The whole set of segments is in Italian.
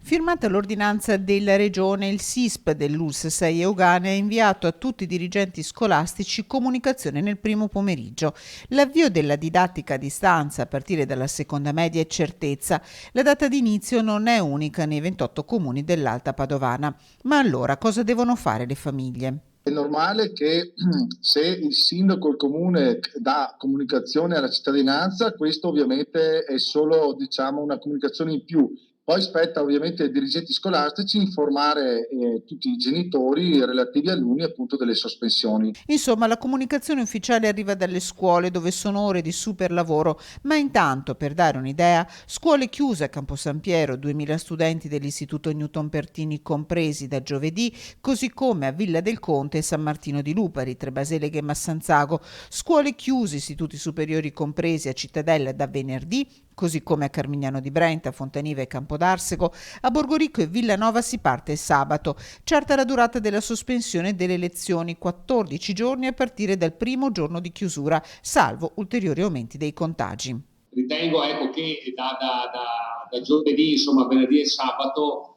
Firmata l'ordinanza della Regione, il SISP dell'ULSS 6 Euganea ha inviato a tutti i dirigenti scolastici comunicazione nel primo pomeriggio. L'avvio della didattica a distanza a partire dalla seconda media è certezza. La data di inizio non è unica nei 28 comuni dell'Alta Padovana. Ma allora cosa devono fare le famiglie? È normale che se il sindaco o il comune dà comunicazione alla cittadinanza, questo ovviamente è solo, diciamo, una comunicazione in più. Poi spetta ovviamente ai dirigenti scolastici informare tutti i genitori relativi agli alunni appunto delle sospensioni. Insomma, la comunicazione ufficiale arriva dalle scuole dove sono ore di super lavoro, ma intanto, per dare un'idea, scuole chiuse a Campo San Piero, 2000 studenti dell'Istituto Newton Pertini compresi da giovedì, così come a Villa del Conte e San Martino di Lupari, tra Baseleghe e Massanzago, scuole chiuse, istituti superiori compresi a Cittadella da venerdì, così come a Carmignano di Brenta, Fontanive e Campodarsego. A Borgoricco e Villanova si parte sabato. Certa la durata della sospensione delle lezioni, 14 giorni a partire dal primo giorno di chiusura, salvo ulteriori aumenti dei contagi. Ritengo che da giovedì, insomma venerdì e sabato,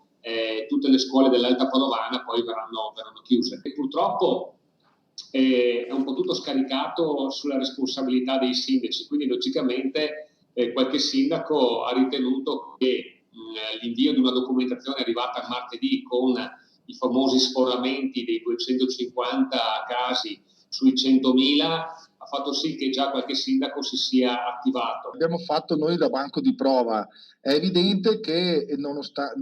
tutte le scuole dell'Alta Padovana poi verranno chiuse. E purtroppo è un po' tutto scaricato sulla responsabilità dei sindaci, quindi logicamente qualche sindaco ha ritenuto che l'invio di una documentazione arrivata martedì con i famosi sforamenti dei 250 casi sui 100.000 ha fatto sì che già qualche sindaco si sia attivato. Abbiamo fatto noi da banco di prova. È evidente che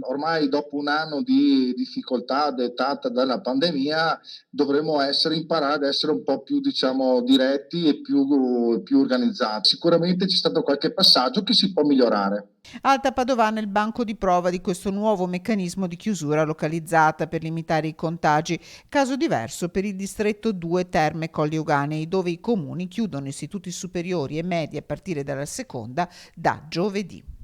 ormai dopo un anno di difficoltà dettata dalla pandemia dovremo imparare ad essere un po' più, diciamo, diretti e più organizzati. Sicuramente c'è stato qualche passaggio che si può migliorare. Alta Padovana è il banco di prova di questo nuovo meccanismo di chiusura localizzata per limitare i contagi, caso diverso per il distretto 2 Terme Colli Euganei, dove i comuni chiudono istituti superiori e medi a partire dalla seconda da giovedì.